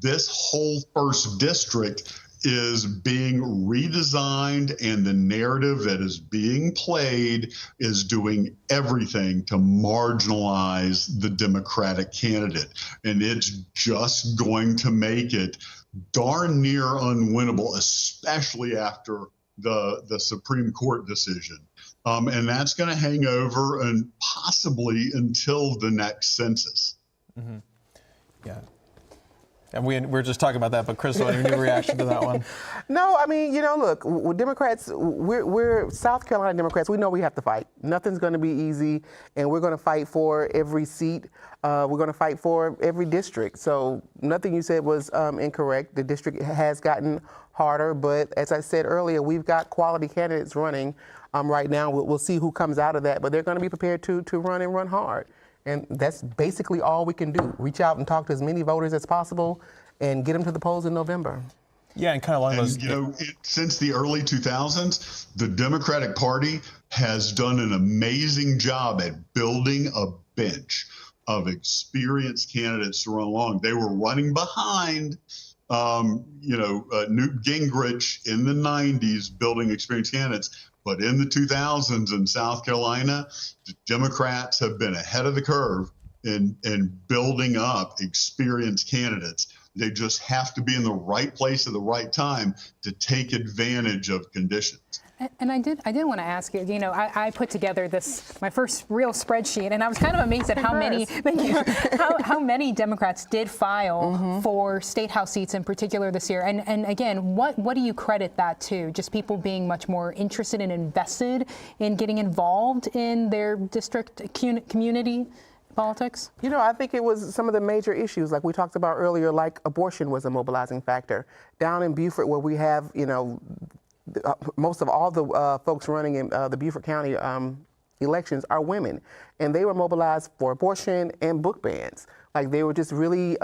This whole first district is being redesigned, and the narrative that is being played is doing everything to marginalize the Democratic candidate. And it's just going to make it darn near unwinnable, especially after the Supreme Court decision. And that's going to hang over and possibly until the next census. Mm-hmm. Yeah. And we're just talking about that, but Chris, what your new reaction to that one? No, I mean, you know, look, Democrats, we're South Carolina Democrats. We know we have to fight. Nothing's going to be easy, and we're going to fight for every seat. We're going to fight for every district. So nothing you said was incorrect. The district has gotten harder, but as I said earlier, we've got quality candidates running right now. We'll see who comes out of that, but they're going to be prepared to run and run hard. And that's basically all we can do. Reach out and talk to as many voters as possible and get them to the polls in November. Yeah, and kind of along those. You know, since the early 2000s, the Democratic Party has done an amazing job at building a bench of experienced candidates to run along. They were running behind, Newt Gingrich in the 90s, building experienced candidates. But in the 2000s in South Carolina, the Democrats have been ahead of the curve in building up experienced candidates. They just have to be in the right place at the right time to take advantage of conditions. And I did want to ask you, I put together my first real spreadsheet, and I was kind of amazed at how many Democrats did file for state house seats in particular this year. And again, what do you credit that to? Just people being much more interested and invested in getting involved in their district community politics? You know, I think it was some of the major issues like we talked about earlier, like abortion was a mobilizing factor. Down in Beaufort, where we have, most of all the folks running in the Beaufort County elections are women, and they were mobilized for abortion and book bans. Like they were just really,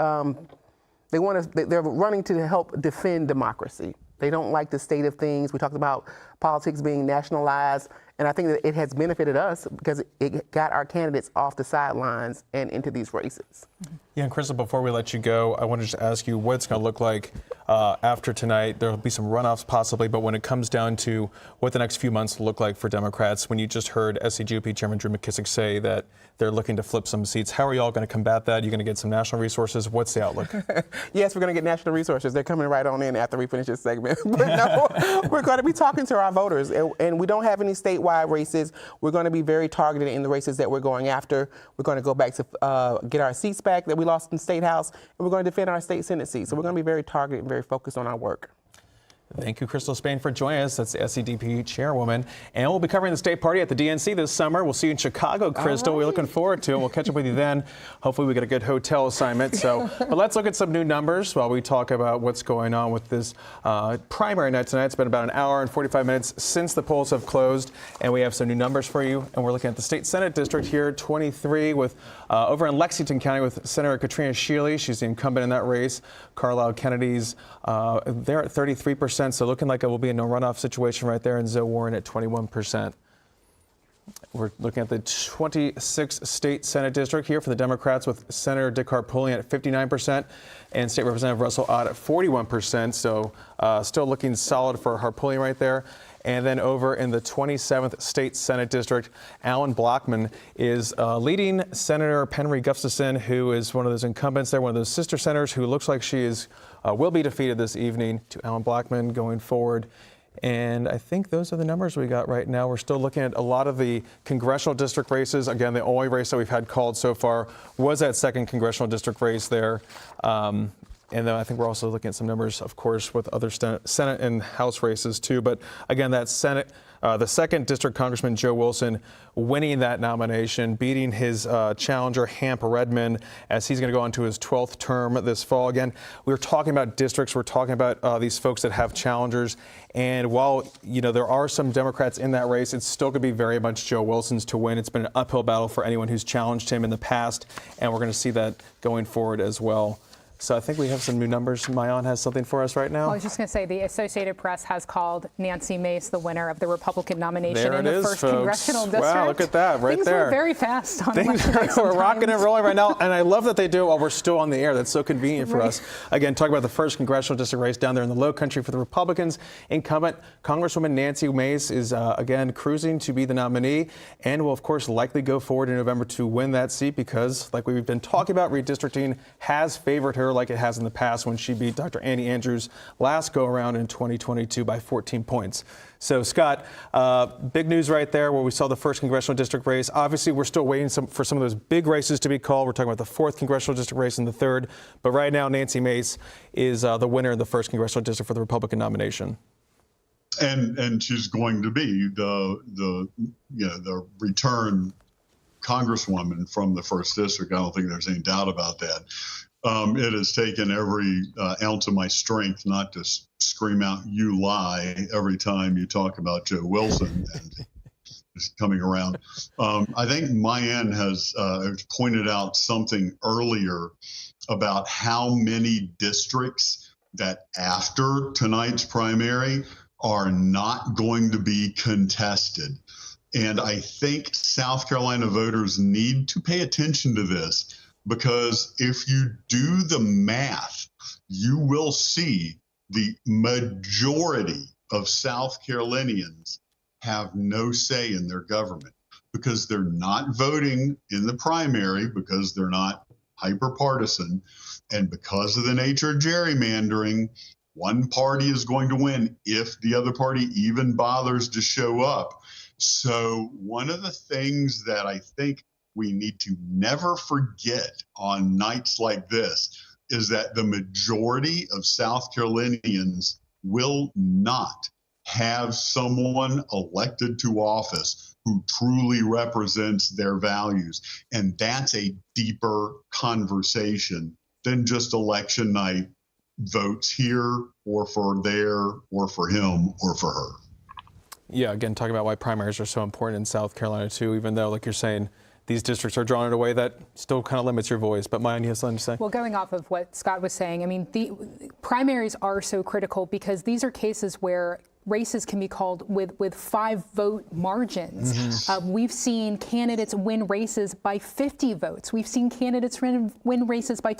they're running to help defend democracy. They don't like the state of things. We talked about politics being nationalized, and I think that it has benefited us because it got our candidates off the sidelines and into these races. Yeah, and Crystal, before we let you go, I wanted to just ask you what it's going to look like after tonight. There will be some runoffs possibly, but when it comes down to what the next few months look like for Democrats, when you just heard SCGOP Chairman Drew McKissick say that they're looking to flip some seats, how are y'all going to combat that? You're going to get some national resources. What's the outlook? Yes, we're going to get national resources. They're coming right on in after we finish this segment. But no, we're going to be talking to our voters, and we don't have any statewide races. We're going to be very targeted in the races that we're going after. We're going to go back to get our seats back that we lost in the State House, and we're going to defend our state Senate seats. So we're going to be very targeted and very focused on our work. Thank you, Crystal Spain, for joining us. That's the SCDP chairwoman. And we'll be covering the state party at the DNC this summer. We'll see you in Chicago, Crystal. We're looking forward to it. We'll catch up with you then. Hopefully we get a good hotel assignment. But let's look at some new numbers while we talk about what's going on with this primary night tonight. It's been about an hour and 45 minutes since the polls have closed, and we have some new numbers for you. And we're looking at the state Senate district here, 23, with over in Lexington County with Senator Katrina Shealy. She's the incumbent in that race. Carlisle Kennedy's they're at 33%. So looking like it will be a no runoff situation right there, and Zoe Warren at 21%. We're looking at the 26th state Senate district here for the Democrats with Senator Dick Harpootlian at 59% and State Representative Russell Ott at 41%. So still looking solid for Harpootlian right there. And then over in the 27th state Senate district, Alan Blockman is leading Senator Penry Gustafson, who is one of those incumbents there, one of those sister senators who looks like she is will be defeated this evening, to Alan Blockman going forward. And I think those are the numbers we got right now. We're still looking at a lot of the congressional district races. Again, the only race that we've had called so far was that second congressional district race there. And then I think we're also looking at some numbers, of course, with other Senate and House races too. But again, that Senate, the second district Congressman Joe Wilson winning that nomination, beating his challenger Hamp Redmond as he's going to go on to his 12th term this fall. Again, we're talking about districts. We're talking about these folks that have challengers. And while, you know, there are some Democrats in that race, it's still going to be very much Joe Wilson's to win. It's been an uphill battle for anyone who's challenged him in the past. And we're going to see that going forward as well. So I think we have some new numbers. Mayan has something for us right now. Well, I was just going to say the Associated Press has called Nancy Mace the winner of the Republican nomination in the first congressional district. Wow, look at that right Things there. Things very fast on Things are rocking and rolling right now, and I love that they do it while we're still on the air. That's so convenient for us. Again, talking about the first congressional district race down there in the Low Country for the Republicans. Incumbent Congresswoman Nancy Mace is again cruising to be the nominee, and will of course likely go forward in November to win that seat because, like we've been talking about, redistricting has favored her like it has in the past when she beat Dr. Andy Andrews last go around in 2022 by 14 points. So, Scott, big news right there where we saw the first congressional district race. Obviously, we're still waiting for some of those big races to be called. We're talking about the fourth congressional district race and the third. But right now, Nancy Mace is the winner in the first congressional district for the Republican nomination. And she's going to be the return Congresswoman from the first district. I don't think there's any doubt about that. It has taken every ounce of my strength not to scream out "you lie" every time you talk about Joe Wilson and just coming around. I think Mayan has pointed out something earlier about how many districts that after tonight's primary are not going to be contested. And I think South Carolina voters need to pay attention to this, because if you do the math, you will see the majority of South Carolinians have no say in their government because they're not voting in the primary, because they're not hyper-partisan, and because of the nature of gerrymandering, one party is going to win if the other party even bothers to show up. So one of the things that I think we need to never forget on nights like this is that the majority of South Carolinians will not have someone elected to office who truly represents their values. And that's a deeper conversation than just election night votes here or for there or for him or for her. Yeah, again, talking about why primaries are so important in South Carolina, too, even though, like you're saying, these districts are drawn in a way that still kind of limits your voice. But Maya, you have something to say? Well, going off of what Scott was saying, I mean, the primaries are so critical because these are cases where races can be called with 5-vote margins. We've seen candidates win races by 50 votes. We've seen candidates win races by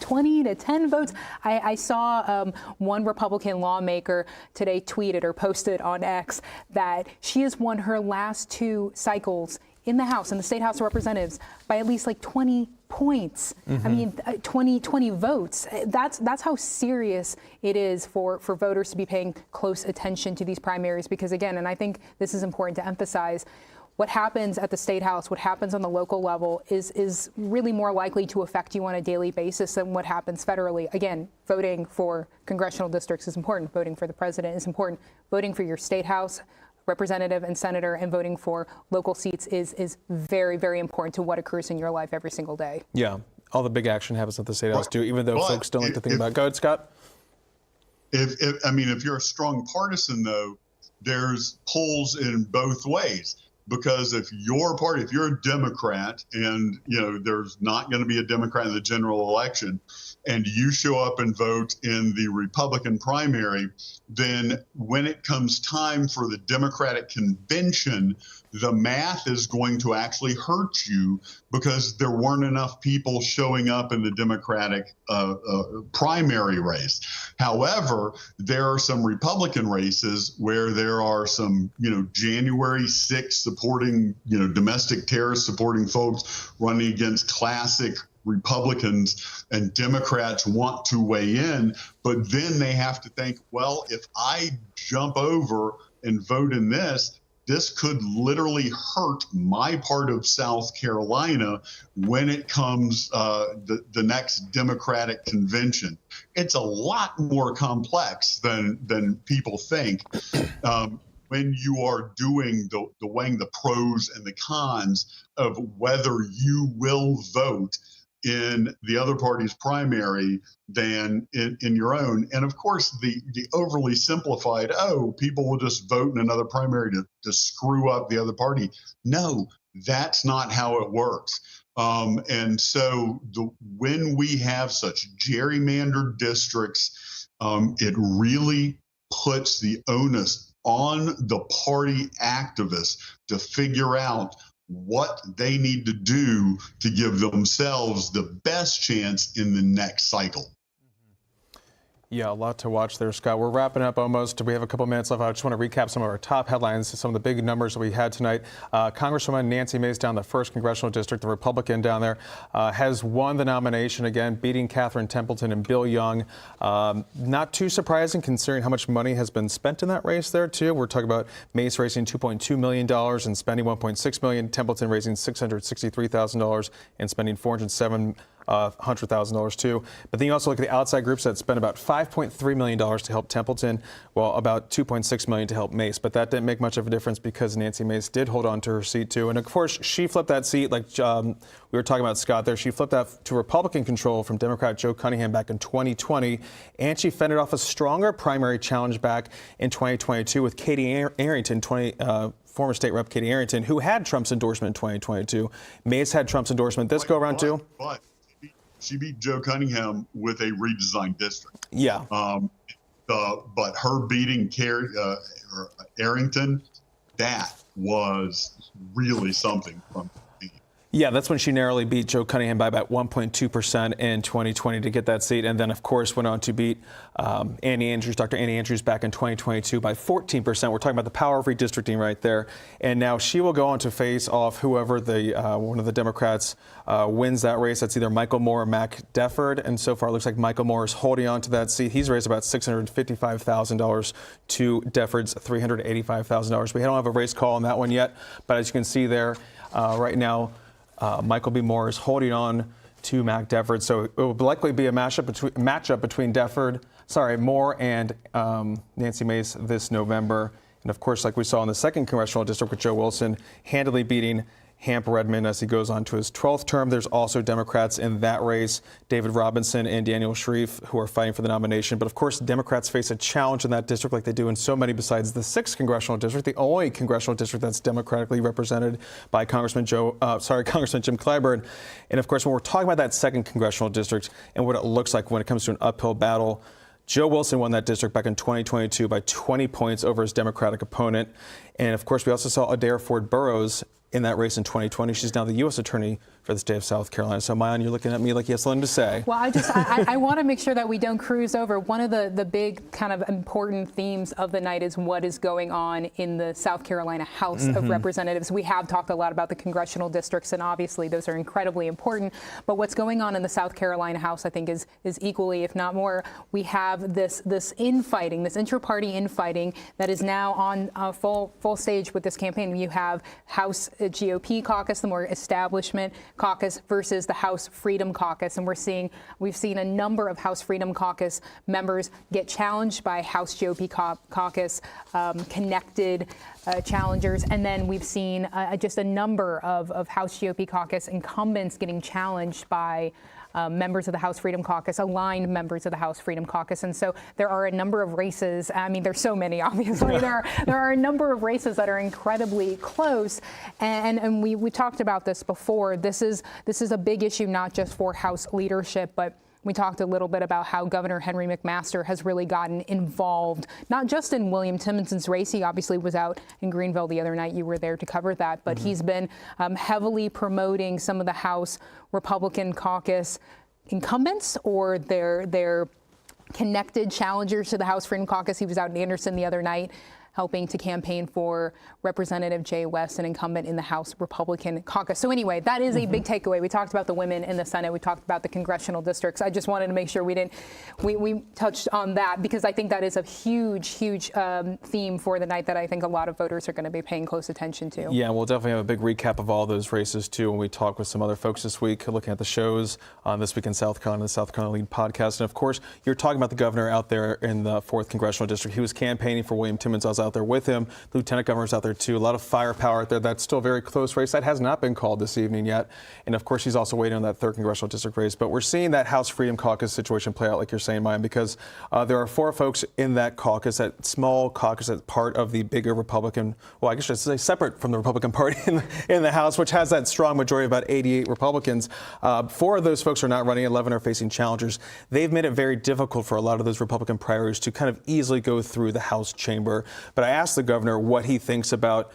20 to 10 votes. I saw one Republican lawmaker today tweeted or posted on X that she has won her last 2 cycles in the House, in the State House of Representatives, by at least like 20 points. I mean, 20 votes. That's how serious it is for voters to be paying close attention to these primaries because, again, and I think this is important to emphasize, what happens at the State House, what happens on the local level is really more likely to affect you on a daily basis than what happens federally. Again, voting for congressional districts is important. Voting for the president is important. Voting for your State House representative and senator and voting for local seats is very, very important to what occurs in your life every single day. Yeah, all the big action happens at the State House, too, even though folks don't like to think about it. Go ahead, Scott. If you're a strong partisan, though, there's polls in both ways. Because if you're a Democrat and, there's not going to be a Democrat in the general election and you show up and vote in the Republican primary, then when it comes time for the Democratic convention, the math is going to actually hurt you because there weren't enough people showing up in the Democratic primary race. However, there are some Republican races where there are some, January 6th supporting, domestic terrorist supporting folks running against classic Republicans, and Democrats want to weigh in, but then they have to think, well, if I jump over and vote in this could literally hurt my part of South Carolina when it comes the next Democratic convention. It's a lot more complex than people think. When you are doing the weighing the pros and the cons of whether you will vote in the other party's primary than in your own. And of course, the overly simplified, people will just vote in another primary to screw up the other party. No, that's not how it works. And so when we have such gerrymandered districts, it really puts the onus on the party activists to figure out what they need to do to give themselves the best chance in the next cycle. Yeah, a lot to watch there, Scott. We're wrapping up almost. We have a couple minutes left. I just want to recap some of our top headlines, some of the big numbers that we had tonight. Congresswoman Nancy Mace down the 1st Congressional District, the Republican down there, has won the nomination again, beating Catherine Templeton and Bill Young. Not too surprising considering how much money has been spent in that race there, too. We're talking about Mace raising $2.2 million and spending $1.6 million, Templeton raising $663,000 and spending $407,000 too. But then you also look at the outside groups that spent about $5.3 million to help Templeton, while about $2.6 million to help Mace. But that didn't make much of a difference because Nancy Mace did hold on to her seat too. And of course, she flipped that seat, like we were talking about Scott there. She flipped that to Republican control from Democrat Joe Cunningham back in 2020. And she fended off a stronger primary challenge back in 2022 with Katie Arrington, former state rep Katie Arrington, who had Trump's endorsement in 2022. Mace had Trump's endorsement this go around too. But she beat Joe Cunningham with a redesigned district. Yeah. But her beating Arrington, that was really something from the team. Yeah, that's when she narrowly beat Joe Cunningham by about 1.2% in 2020 to get that seat. And then, of course, went on to beat Dr. Annie Andrews back in 2022 by 14%. We're talking about the power of redistricting right there. And now she will go on to face off whoever one of the Democrats wins that race. That's either Michael Moore or Mac Defford. And so far, it looks like Michael Moore is holding on to that seat. He's raised about $655,000 to Defford's $385,000. We don't have a race call on that one yet. But as you can see there, right now, Michael B. Moore is holding on to Mac Defford, so it will likely be a matchup between Moore and Nancy Mace this November. And of course, like we saw in the 2nd Congressional District with Joe Wilson handily beating Hamp Redmond as he goes on to his 12th term. There's also Democrats in that race, David Robinson and Daniel Shreve, who are fighting for the nomination. But of course, Democrats face a challenge in that district like they do in so many besides the 6th congressional district, the only congressional district that's democratically represented by Congressman Jim Clyburn. And of course, when we're talking about that 2nd congressional district and what it looks like when it comes to an uphill battle, Joe Wilson won that district back in 2022 by 20 points over his Democratic opponent. And of course, we also saw Adair Ford Burrows in that race in 2020. She's now the U.S. Attorney for the state of South Carolina. So, Maayan, you're looking at me like you have something to say. Well, I want to make sure that we don't cruise over. One of the big kind of important themes of the night is what is going on in the South Carolina House of Representatives. We have talked a lot about the congressional districts, and obviously those are incredibly important. But what's going on in the South Carolina House, I think, is equally, if not more. We have this infighting, this intra-party infighting that is now on full stage with this campaign. You have House GOP caucus, the more establishment caucus, versus the House Freedom Caucus, and we've seen a number of House Freedom Caucus members get challenged by House GOP caucus connected challengers, and then we've seen just a number of House GOP caucus incumbents getting challenged by members of the House Freedom Caucus, aligned members of the House Freedom Caucus. And so there are a number of races. I mean, there's so many, obviously. There are a number of races that are incredibly close. And we talked about this before. This is a big issue, not just for House leadership, but we talked a little bit about how Governor Henry McMaster has really gotten involved, not just in William Timmons's race. He obviously was out in Greenville the other night. You were there to cover that. But he's been heavily promoting some of the House Republican caucus incumbents or their connected challengers to the House Freedom Caucus. He was out in Anderson the other night helping to campaign for Representative Jay West, an incumbent in the House Republican caucus. So anyway, that is a big takeaway. We talked about the women in the Senate. We talked about the congressional districts. I just wanted to make sure we touched on that because I think that is a huge theme for the night that I think a lot of voters are going to be paying close attention to. Yeah, we'll definitely have a big recap of all those races too when we talk with some other folks this week, looking at the shows on This Week in South Carolina, the South Carolina Lead podcast. And of course, you're talking about the governor out there in the 4th congressional district. He was campaigning for William Timmons. I was out there with him. The lieutenant governor's out there too. A lot of firepower out there. That's still a very close race. That has not been called this evening yet. And of course, he's also waiting on that 3rd congressional district race. But we're seeing that House Freedom Caucus situation play out, like you're saying, Maayan, because there are 4 folks in that caucus, that small caucus, that's part of the bigger Republican, well, I guess I should say separate from the Republican Party in the House, which has that strong majority of about 88 Republicans. 4 of those folks are not running. 11 are facing challengers. They've made it very difficult for a lot of those Republican priorities to kind of easily go through the House chamber. But I asked the governor what he thinks about,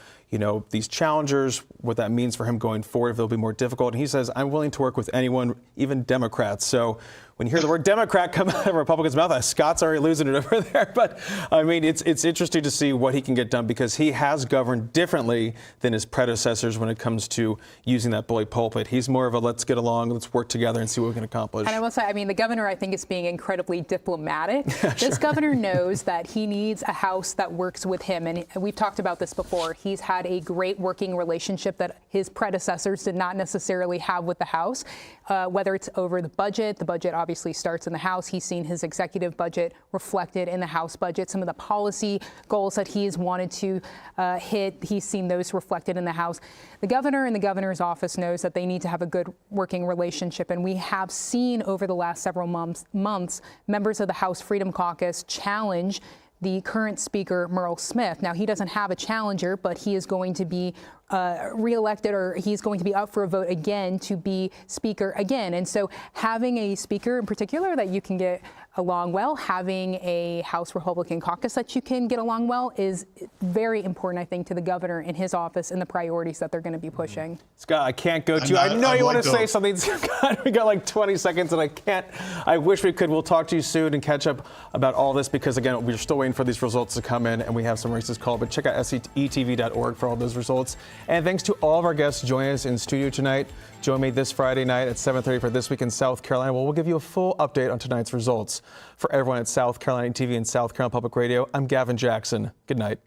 these challengers, what that means for him going forward, if it'll be more difficult. And he says, I'm willing to work with anyone, even Democrats. So when you hear the word Democrat come out of a Republican's mouth, Scott's already losing it over there. But I mean, it's interesting to see what he can get done because he has governed differently than his predecessors when it comes to using that bully pulpit. He's more of a let's get along, let's work together and see what we can accomplish. And I will say, the governor, I think, is being incredibly diplomatic. This governor knows that he needs a House that works with him. And we've talked about this before. He's had a great working relationship that his predecessors did not necessarily have with the House, whether it's over the budget. The budget obviously starts in the House. He's seen his executive budget reflected in the House budget. Some of the policy goals that he's wanted to hit, he's seen those reflected in the House. The governor and the governor's office knows that they need to have a good working relationship. And we have seen over the last several months members of the House Freedom Caucus challenge the current Speaker, Merle Smith. Now, he doesn't have a challenger, but he is going to be reelected, or he's going to be up for a vote again to be Speaker again. And so having a Speaker in particular that you can get along well, having a House Republican caucus that you can get along well is very important, I think, to the governor and his office and the priorities that they're going to be pushing. Scott, I can't go to you. I know you want to say something, Scott. We got like 20 seconds and I can't. I wish we could. We'll talk to you soon and catch up about all this because, again, we're still waiting for these results to come in and we have some races called. But check out SCETV.org for all those results. And thanks to all of our guests joining us in studio tonight. Join me this Friday night at 7:30 for This Week in South Carolina. Well, we'll give you a full update on tonight's results. For everyone at South Carolina TV and South Carolina Public Radio, I'm Gavin Jackson. Good night.